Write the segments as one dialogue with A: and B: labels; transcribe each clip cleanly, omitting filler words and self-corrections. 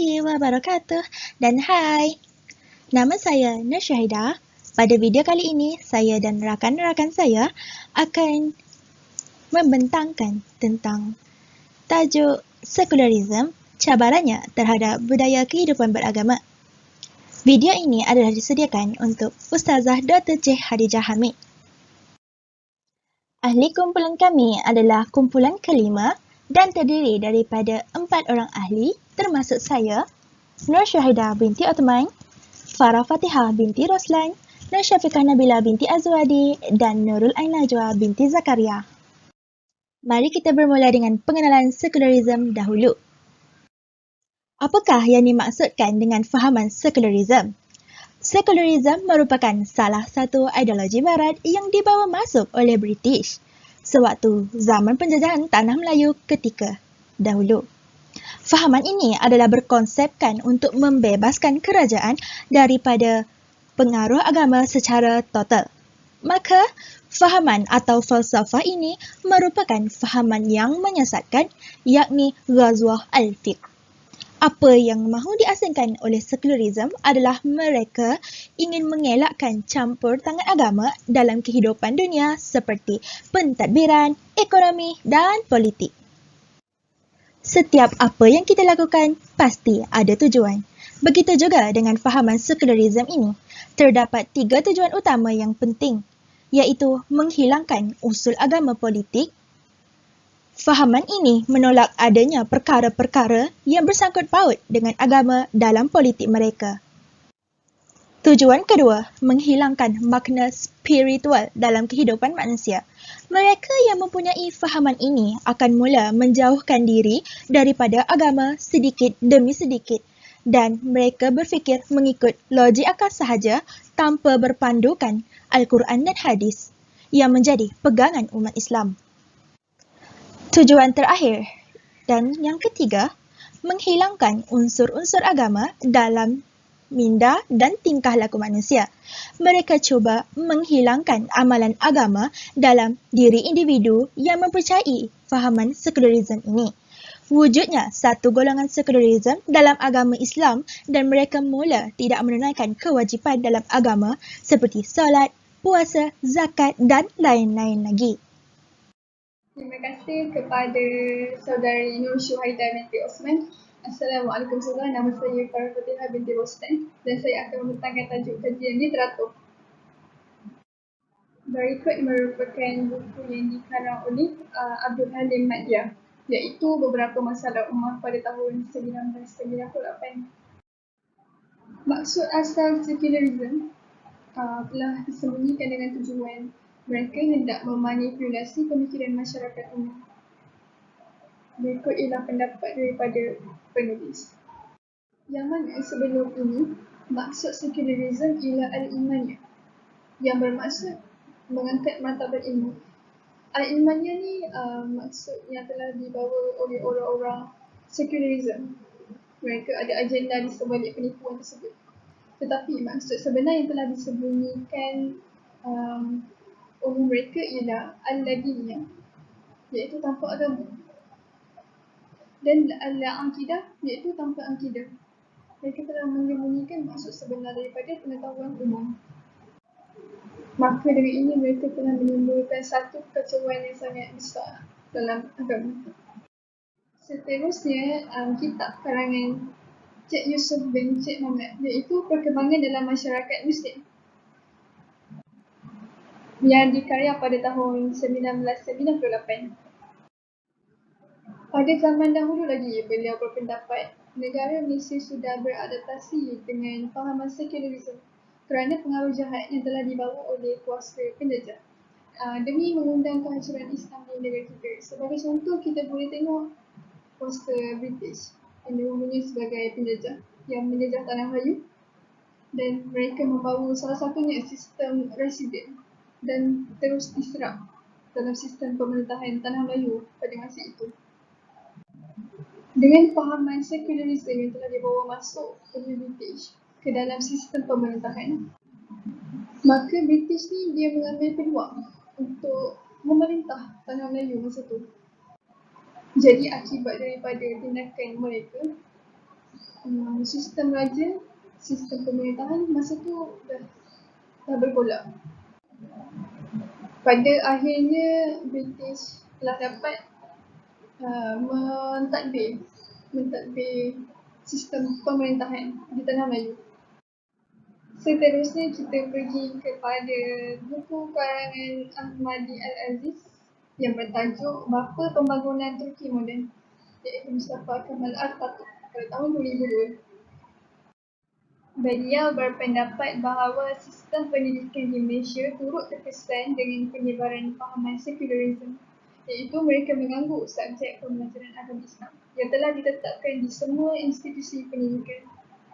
A: warahmatullahi wabarakatuh. Dan hai, nama saya Nur Syahidah. Pada video kali ini, saya dan rakan-rakan saya akan membentangkan tentang tajuk sekularisme, cabarannya terhadap budaya kehidupan beragama. Video ini adalah disediakan untuk Ustazah Dr. J. Hadijah Hamid. Ahli kumpulan kami adalah kumpulan kelima dan terdiri daripada 4 orang ahli termasuk saya, Nur Syahidah binti Uthman, Farah Fatihah binti Roslan, Nur Syafiqah Nabila binti Azwadi dan Nurul Ain Najwa binti Zakaria. Mari kita bermula dengan pengenalan sekularisme dahulu. Apakah yang dimaksudkan dengan fahaman sekularisme? Sekularisme merupakan salah satu ideologi barat yang dibawa masuk oleh British sewaktu zaman penjajahan Tanah Melayu ketika dahulu. Fahaman ini adalah berkonsepkan untuk membebaskan kerajaan daripada pengaruh agama secara total. Maka, fahaman atau falsafah ini merupakan fahaman yang menyesatkan, yakni Ghazwah al-Fiqh. Apa yang mahu diasingkan oleh sekularisme adalah mereka ingin mengelakkan campur tangan agama dalam kehidupan dunia seperti pentadbiran, ekonomi dan politik. Setiap apa yang kita lakukan pasti ada tujuan. Begitu juga dengan fahaman sekularisme ini. Terdapat 3 tujuan utama yang penting, iaitu menghilangkan usul agama politik. Fahaman ini menolak adanya perkara-perkara yang bersangkut paut dengan agama dalam politik mereka. Tujuan kedua, menghilangkan makna spiritual dalam kehidupan manusia. Mereka yang mempunyai fahaman ini akan mula menjauhkan diri daripada agama sedikit demi sedikit dan mereka berfikir mengikut logik akal sahaja tanpa berpandukan Al-Quran dan Hadis yang menjadi pegangan umat Islam. Tujuan terakhir dan yang ketiga, menghilangkan unsur-unsur agama dalam minda dan tingkah laku manusia. Mereka cuba menghilangkan amalan agama dalam diri individu yang mempercayai fahaman sekularisme ini. Wujudnya satu golongan sekularisme dalam agama Islam dan mereka mula tidak menunaikan kewajipan dalam agama seperti solat, puasa, zakat dan lain-lain lagi.
B: Terima kasih kepada saudari Nur Syahidah binti Osman. Assalamualaikum saudara, nama saya Farah Fatihah binti Roslan dan saya akan membentangkan tajuk kajian literatur. Berikut merupakan buku yang dikarang oleh Abdul Halim Madya, iaitu beberapa masalah ummah pada tahun 1998. Maksud asal sekularisme telah disembunyikan dengan tujuan mereka hendak memanipulasi pemikiran masyarakat umum. Berikut ialah pendapat daripada penulis. Yang mana sebelum ini, maksud sekularisme ialah al-imaniyah, yang bermaksud mengangkat martabat ilmu. Al-imaniyah ni maksud yang telah dibawa oleh orang-orang sekularisme. Mereka ada agenda di sebalik penipuan tersebut. Tetapi maksud sebenar yang telah disembunyikan oleh mereka ialah al-ladiniyah, iaitu tanpa agama, dan al-aqidah iaitu tanpa akidah. Mereka telah menyembunyikan maksud sebenar daripada pengetahuan umum. Maka dengan ini mereka telah menimbulkan satu kekacauan yang sangat besar dalam agama. Seterusnya, kitab karangan Cik Yusuf bin Cik Muhammad, iaitu Perkembangan dalam Masyarakat Muslim, yang dikarya pada tahun 1998. Pada zaman dahulu lagi, beliau berpendapat negara Malaysia sudah beradaptasi dengan fahaman sekularisme kerana pengaruh jahat yang telah dibawa oleh kuasa penjajah demi mengundang kehancuran Islam di negara kita. Sebagai contoh, kita boleh tengok kuasa British yang dihubungi sebagai penjajah yang menjajah Tanah Melayu, dan mereka membawa salah satunya sistem residen dan terus diserap dalam sistem pemerintahan Tanah Melayu pada masa itu. Dengan fahaman sekularisme yang telah dibawa masuk oleh British ke dalam sistem pemerintahan, maka British ni dia mengambil peluang untuk memerintah Tanah Melayu masa tu. Jadi akibat daripada tindakan mereka, sistem raja, sistem pemerintahan masa tu dah bergolak. Pada akhirnya British telah dapat mentadbir sistem pemerintahan di Tanah Melayu. Seterusnya kita pergi kepada buku karangan Ahmadi Al-Aziz yang bertajuk Bapa Pembangunan Turki Moden, iaitu Mustafa Kemal Atatürk pada tahun 2002. Beliau berpendapat bahawa sistem pendidikan di Malaysia turut terkesan dengan penyebaran fahaman sekularisme, iaitu mereka mengangguk subjek pembelajaran agama Islam yang telah ditetapkan di semua institusi pendidikan,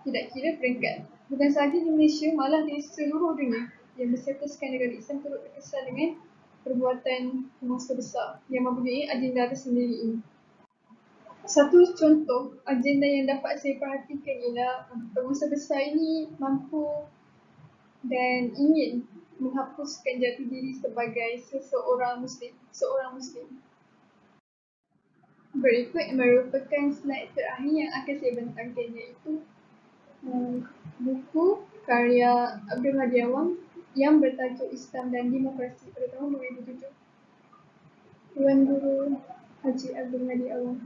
B: tidak kira peringkat. Bukan sahaja di Malaysia, malah di seluruh dunia yang bersetuskan negara Islam turut terkesan dengan perbuatan penguasa besar yang mempunyai agenda tersendiri ini. Satu contoh agenda yang dapat saya perhatikan ialah penguasa besar ini mampu dan ingin menghapuskan jati diri sebagai seorang Muslim. Berikut merupakan slide terakhir yang akan saya bentangkan, iaitu buku karya Abdul Hadi Awang yang bertajuk Islam dan Demokrasi pada tahun 2007. Tuan Guru Haji Abdul Hadi Awang.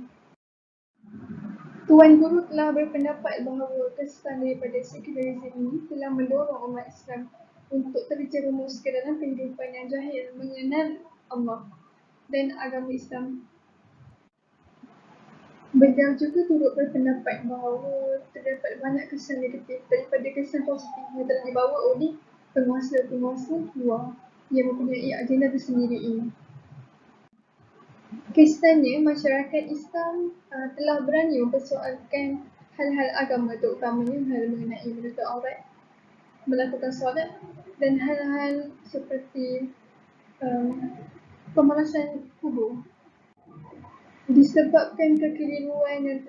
B: Tuan Guru telah berpendapat bahawa kesan daripada sekularisme ini telah mendorong umat Islam untuk terjerumus ke dalam kehidupan yang jahil mengenal Allah dan agama Islam. Beliau juga turut berpendapat bahawa terdapat banyak kesan negatif daripada kesan positif yang telah dibawa oleh penguasa-penguasa luar yang mempunyai agenda tersendiri ini. Kesannya, masyarakat Islam telah berani mempersoalkan hal-hal agama, terutamanya hal mengenai menutup aurat, melakukan solat dan hal-hal seperti pemalasan kubur. Disebabkan kekeliruan yang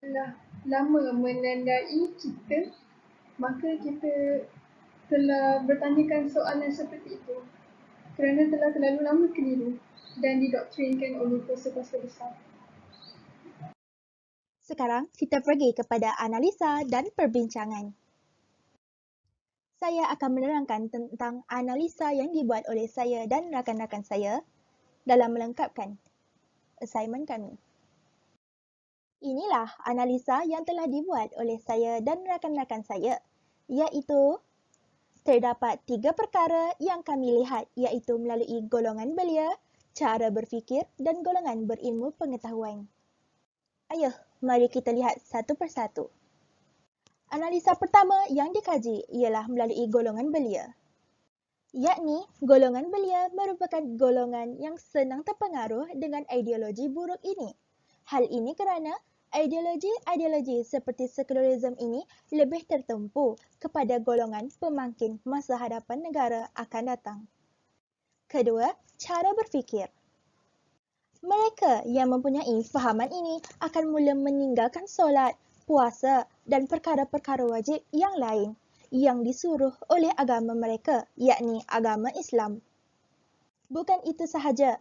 B: telah lama menandai kita, maka kita telah bertanyakan soalan seperti itu kerana telah terlalu lama keliru dan didoktrinkan oleh kuasa-kuasa besar.
A: Sekarang kita pergi kepada analisa dan perbincangan. Saya akan menerangkan tentang analisa yang dibuat oleh saya dan rakan-rakan saya dalam melengkapkan assignment kami. Inilah analisa yang telah dibuat oleh saya dan rakan-rakan saya, iaitu terdapat 3 perkara yang kami lihat, iaitu melalui golongan belia, cara berfikir dan golongan berilmu pengetahuan. Ayuh, mari kita lihat satu persatu. Analisa pertama yang dikaji ialah melalui golongan belia. Yakni, golongan belia merupakan golongan yang senang terpengaruh dengan ideologi buruk ini. Hal ini kerana ideologi seperti sekularisme ini lebih tertumpu kepada golongan pemangkin masa hadapan negara akan datang. Kedua, cara berfikir. Mereka yang mempunyai fahaman ini akan mula meninggalkan solat, puasa dan perkara-perkara wajib yang lain yang disuruh oleh agama mereka, yakni agama Islam. Bukan itu sahaja,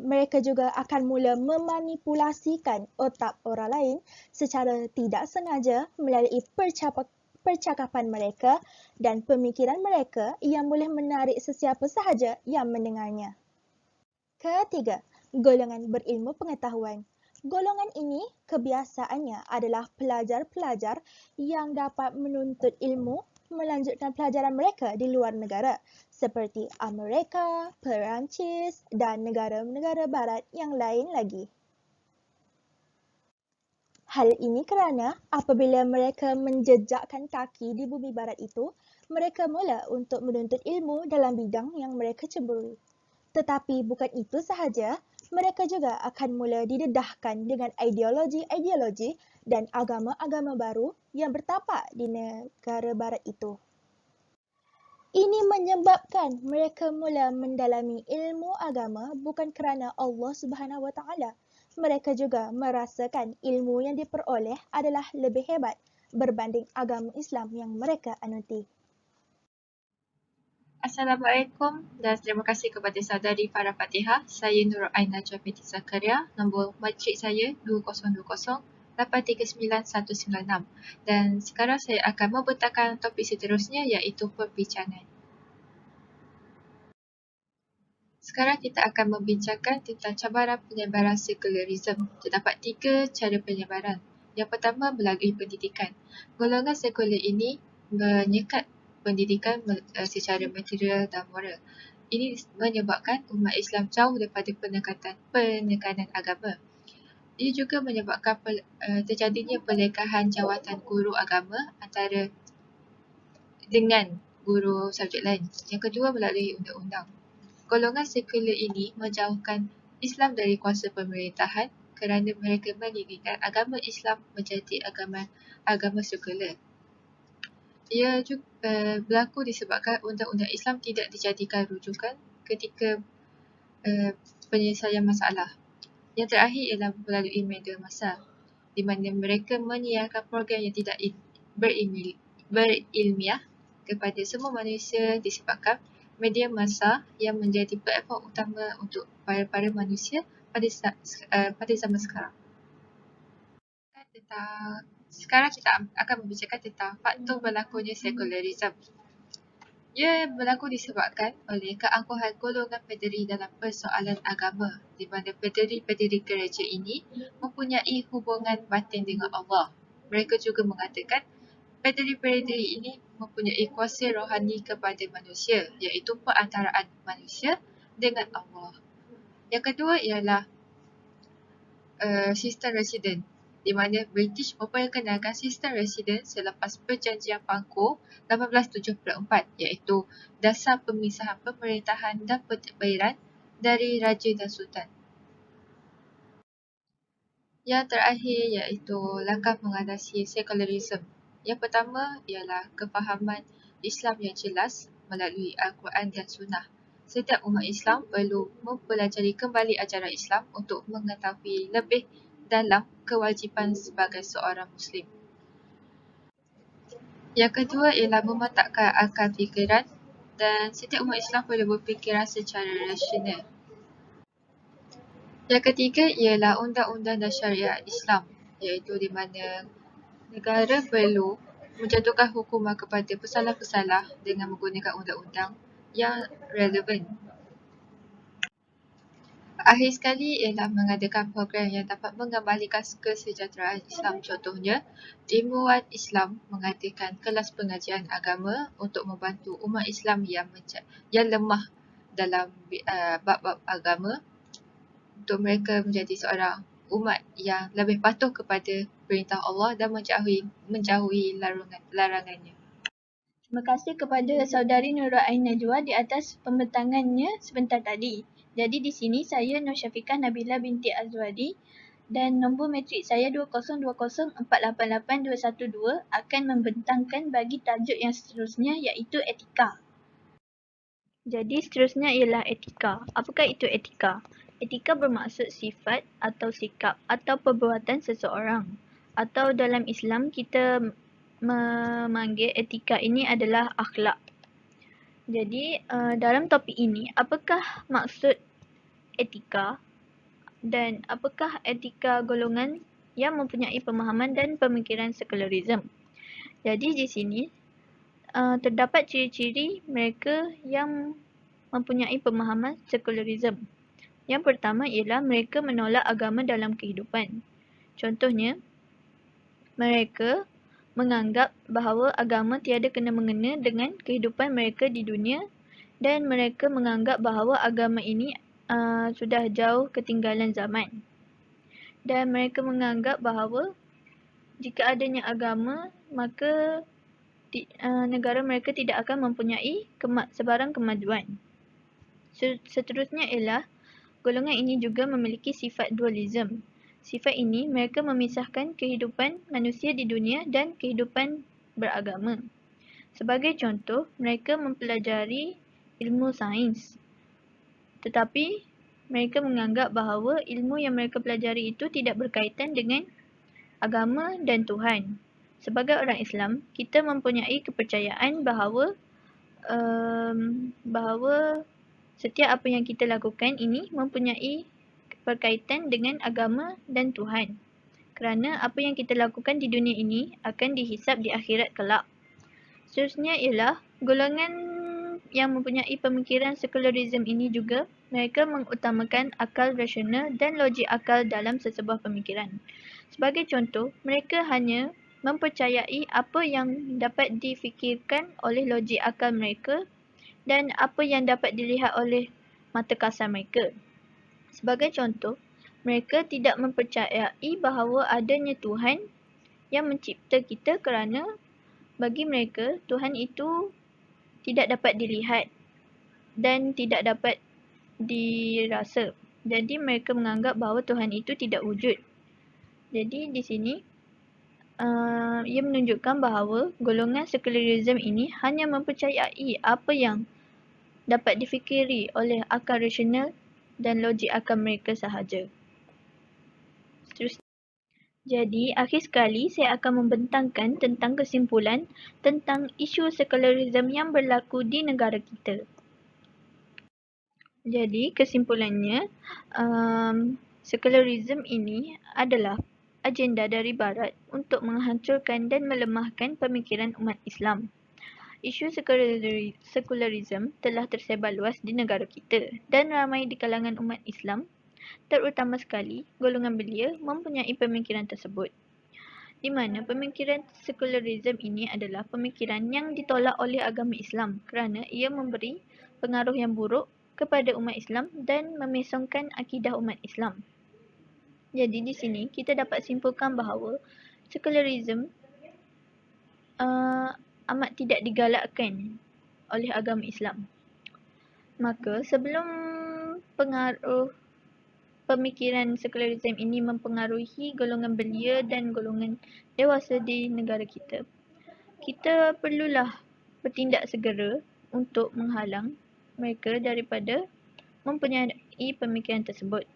A: mereka juga akan mula memanipulasikan otak orang lain secara tidak sengaja melalui percakapan mereka dan pemikiran mereka yang boleh menarik sesiapa sahaja yang mendengarnya. Ketiga, golongan berilmu pengetahuan. Golongan ini kebiasaannya adalah pelajar-pelajar yang dapat menuntut ilmu melanjutkan pelajaran mereka di luar negara seperti Amerika, Perancis dan negara-negara barat yang lain lagi. Hal ini kerana apabila mereka menjejakkan kaki di bumi barat itu, mereka mula untuk menuntut ilmu dalam bidang yang mereka ceburi. Tetapi bukan itu sahaja, mereka juga akan mula didedahkan dengan ideologi-ideologi dan agama-agama baru yang bertapak di negara barat itu. Ini menyebabkan mereka mula mendalami ilmu agama bukan kerana Allah Subhanahu Wa Taala. Mereka juga merasakan ilmu yang diperoleh adalah lebih hebat berbanding agama Islam yang mereka anuti.
C: Assalamualaikum dan terima kasih kepada saudari Farah Fatihah. Saya Nur Aina Jafeti Zakaria. Nombor matrik saya 2020-839-196. Dan sekarang saya akan membentangkan topik seterusnya iaitu perbincangan. Sekarang kita akan membincangkan tentang cabaran penyebaran sekularisme. Terdapat 3 cara penyebaran. Yang pertama melalui pendidikan. Golongan sekular ini menyekat pendidikan secara material dan moral. Ini menyebabkan umat Islam jauh daripada penekanan agama. Ia juga menyebabkan terjadinya pelekahan jawatan guru agama antara dengan guru subjek lain. Yang kedua melalui undang-undang. Golongan sekular ini menjauhkan Islam dari kuasa pemerintahan kerana mereka menginginkan agama Islam menjadi agama sekular. Ia juga berlaku disebabkan undang-undang Islam tidak dijadikan rujukan ketika penyelesaian masalah. Yang terakhir ialah melalui media massa, di mana mereka menyiarkan program yang tidak berilmiah kepada semua manusia disebabkan media massa yang menjadi platform utama untuk para manusia pada zaman sekarang. Sekarang kita akan membicarakan tentang faktor berlakunya sekularisme. Ia berlaku disebabkan oleh keangkuhan golongan pederi dalam persoalan agama, di mana pederi-pederi gereja ini mempunyai hubungan batin dengan Allah. Mereka juga mengatakan pederi-pederi ini mempunyai kuasa rohani kepada manusia, iaitu perantaraan manusia dengan Allah. Yang kedua ialah sistem residen, di mana British memperkenalkan sistem residen selepas Perjanjian Pangkor 1874, iaitu dasar pemisahan pemerintahan dan pentadbiran dari Raja dan Sultan. Yang terakhir iaitu langkah mengatasi sekularisme. Yang pertama ialah kefahaman Islam yang jelas melalui Al-Quran dan Sunnah. Setiap umat Islam perlu mempelajari kembali ajaran Islam untuk mengetahui lebih dalam kewajipan sebagai seorang Muslim. Yang kedua ialah memantapkan akal fikiran dan setiap umat Islam perlu berfikiran secara rasional. Yang ketiga ialah undang-undang dan syariat Islam, iaitu di mana negara perlu menjatuhkan hukuman kepada pesalah-pesalah dengan menggunakan undang-undang yang relevan. Akhir sekali ialah mengadakan program yang dapat mengembalikan kesejahteraan Islam. Contohnya, ilmuwan Islam mengadakan kelas pengajian agama untuk membantu umat Islam yang lemah dalam bab-bab agama, untuk mereka menjadi seorang umat yang lebih patuh kepada perintah Allah dan menjauhi larangannya.
A: Terima kasih kepada saudari Nur Aina Najwa di atas pembentangannya sebentar tadi. Jadi di sini saya Nur Syafiqah Nabila binti Azwadi dan nombor matrik saya 2020488212 akan membentangkan bagi tajuk yang seterusnya iaitu etika. Jadi seterusnya ialah etika. Apakah itu etika? Etika bermaksud sifat atau sikap atau perbuatan seseorang. Atau dalam Islam kita memanggil etika ini adalah akhlak. Jadi dalam topik ini, apakah maksud etika dan apakah etika golongan yang mempunyai pemahaman dan pemikiran sekularisme? Jadi di sini terdapat ciri-ciri mereka yang mempunyai pemahaman sekularisme. Yang pertama ialah mereka menolak agama dalam kehidupan. Contohnya, mereka menganggap bahawa agama tiada kena-mengena dengan kehidupan mereka di dunia dan mereka menganggap bahawa agama ini sudah jauh ketinggalan zaman. Dan mereka menganggap bahawa jika adanya agama, maka negara mereka tidak akan mempunyai sebarang kemajuan.
D: Seterusnya ialah golongan ini juga memiliki sifat dualism. Sifat ini mereka memisahkan kehidupan manusia di dunia dan kehidupan beragama. Sebagai contoh, mereka mempelajari ilmu sains. Tetapi mereka menganggap bahawa ilmu yang mereka pelajari itu tidak berkaitan dengan agama dan Tuhan. Sebagai orang Islam, kita mempunyai kepercayaan bahawa setiap apa yang kita lakukan ini mempunyai berkaitan dengan agama dan Tuhan. Kerana apa yang kita lakukan di dunia ini akan dihisap di akhirat kelak. Seterusnya ialah golongan yang mempunyai pemikiran sekularisme ini juga mereka mengutamakan akal rasional dan logik akal dalam sesebuah pemikiran. Sebagai contoh, mereka hanya mempercayai apa yang dapat difikirkan oleh logik akal mereka dan apa yang dapat dilihat oleh mata kasar mereka. Sebagai contoh, mereka tidak mempercayai bahawa adanya Tuhan yang mencipta kita kerana bagi mereka, Tuhan itu tidak dapat dilihat dan tidak dapat dirasa. Jadi mereka menganggap bahawa Tuhan itu tidak wujud. Jadi di sini ia menunjukkan bahawa golongan sekularisme ini hanya mempercayai apa yang dapat difikiri oleh akal rasional dan logik akal mereka sahaja. Jadi, akhir sekali saya akan membentangkan tentang kesimpulan tentang isu sekularisme yang berlaku di negara kita. Jadi, kesimpulannya, sekularisme ini adalah agenda dari Barat untuk menghancurkan dan melemahkan pemikiran umat Islam. Isu sekularisme telah tersebar luas di negara kita dan ramai di kalangan umat Islam, terutama sekali golongan belia mempunyai pemikiran tersebut. Di mana pemikiran sekularisme ini adalah pemikiran yang ditolak oleh agama Islam kerana ia memberi pengaruh yang buruk kepada umat Islam dan memesongkan akidah umat Islam. Jadi di sini kita dapat simpulkan bahawa sekularisme amat tidak digalakkan oleh agama Islam. Maka sebelum pengaruh pemikiran sekularisme ini mempengaruhi golongan belia dan golongan dewasa di negara kita, kita perlulah bertindak segera untuk menghalang mereka daripada mempunyai pemikiran tersebut.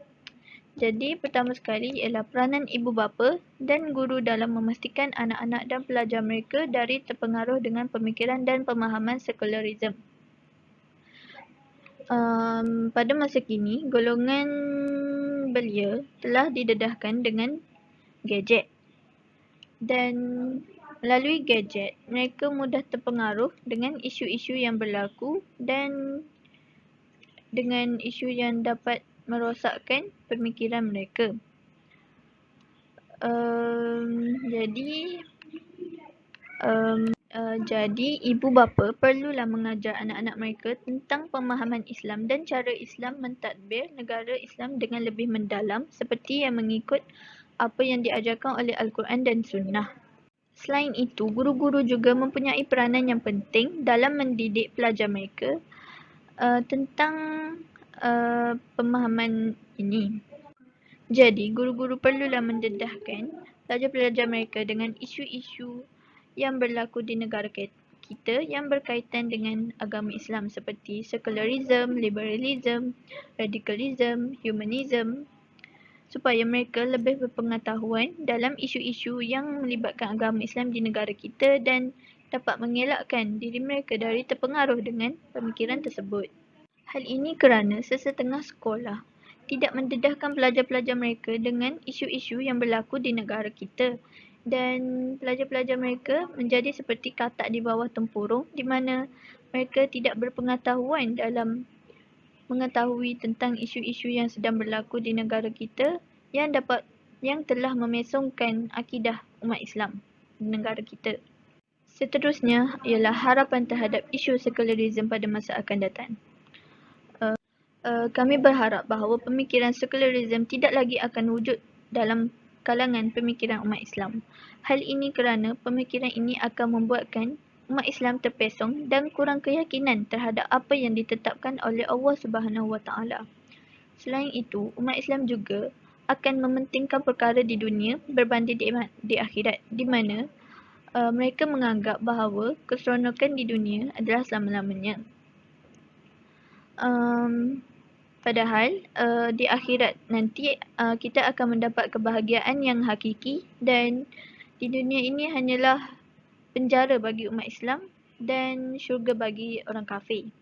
D: Jadi pertama sekali ialah peranan ibu bapa dan guru dalam memastikan anak-anak dan pelajar mereka dari terpengaruh dengan pemikiran dan pemahaman sekularisme. Pada masa kini, golongan belia telah didedahkan dengan gadget dan melalui gadget mereka mudah terpengaruh dengan isu-isu yang berlaku dan dengan isu yang dapat merosakkan pemikiran mereka. Jadi ibu bapa perlulah mengajar anak-anak mereka tentang pemahaman Islam dan cara Islam mentadbir negara Islam dengan lebih mendalam seperti yang mengikut apa yang diajarkan oleh Al-Quran dan Sunnah. Selain itu, guru-guru juga mempunyai peranan yang penting dalam mendidik pelajar mereka tentang pemahaman ini. Jadi, guru-guru perlulah mendedahkan pelajar-pelajar mereka dengan isu-isu yang berlaku di negara kita yang berkaitan dengan agama Islam seperti sekularisme, liberalisme, radikalisme, humanisme, supaya mereka lebih berpengetahuan dalam isu-isu yang melibatkan agama Islam di negara kita dan dapat mengelakkan diri mereka dari terpengaruh dengan pemikiran tersebut. Hal ini kerana sesetengah sekolah tidak mendedahkan pelajar-pelajar mereka dengan isu-isu yang berlaku di negara kita dan pelajar-pelajar mereka menjadi seperti katak di bawah tempurung di mana mereka tidak berpengetahuan dalam mengetahui tentang isu-isu yang sedang berlaku di negara kita yang telah memesongkan akidah umat Islam di negara kita. Seterusnya ialah harapan terhadap isu sekularisme pada masa akan datang. Kami berharap bahawa pemikiran sekularisme tidak lagi akan wujud dalam kalangan pemikiran umat Islam. Hal ini kerana pemikiran ini akan membuatkan umat Islam terpesong dan kurang keyakinan terhadap apa yang ditetapkan oleh Allah Subhanahu Wa Taala. Selain itu, umat Islam juga akan mementingkan perkara di dunia berbanding di akhirat, di mana mereka menganggap bahawa keseronokan di dunia adalah selama-lamanya. Padahal di akhirat nanti kita akan mendapat kebahagiaan yang hakiki, dan di dunia ini hanyalah penjara bagi umat Islam dan syurga bagi orang kafir.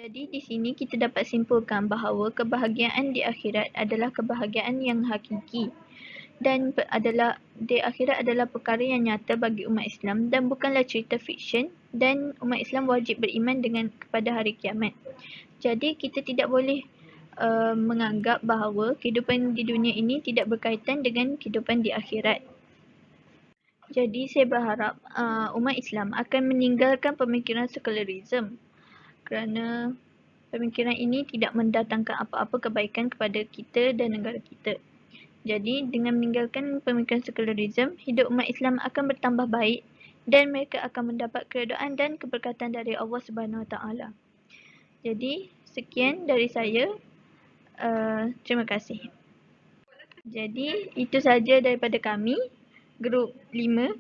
D: Jadi di sini kita dapat simpulkan bahawa kebahagiaan di akhirat adalah kebahagiaan yang hakiki, dan di akhirat adalah perkara yang nyata bagi umat Islam dan bukanlah cerita fiksyen, dan umat Islam wajib beriman kepada hari kiamat. Jadi kita tidak boleh menganggap bahawa kehidupan di dunia ini tidak berkaitan dengan kehidupan di akhirat. Jadi saya berharap umat Islam akan meninggalkan pemikiran sekularisme, kerana pemikiran ini tidak mendatangkan apa-apa kebaikan kepada kita dan negara kita. Jadi dengan meninggalkan pemikiran sekularisme, hidup umat Islam akan bertambah baik dan mereka akan mendapat keredaan dan keberkatan dari Allah Subhanahu Wa Taala. Jadi sekian dari saya. Terima kasih. Jadi itu saja daripada kami, grup 5.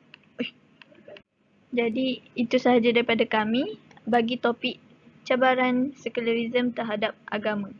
D: Jadi itu sahaja daripada kami bagi topik cabaran sekularisme terhadap agama.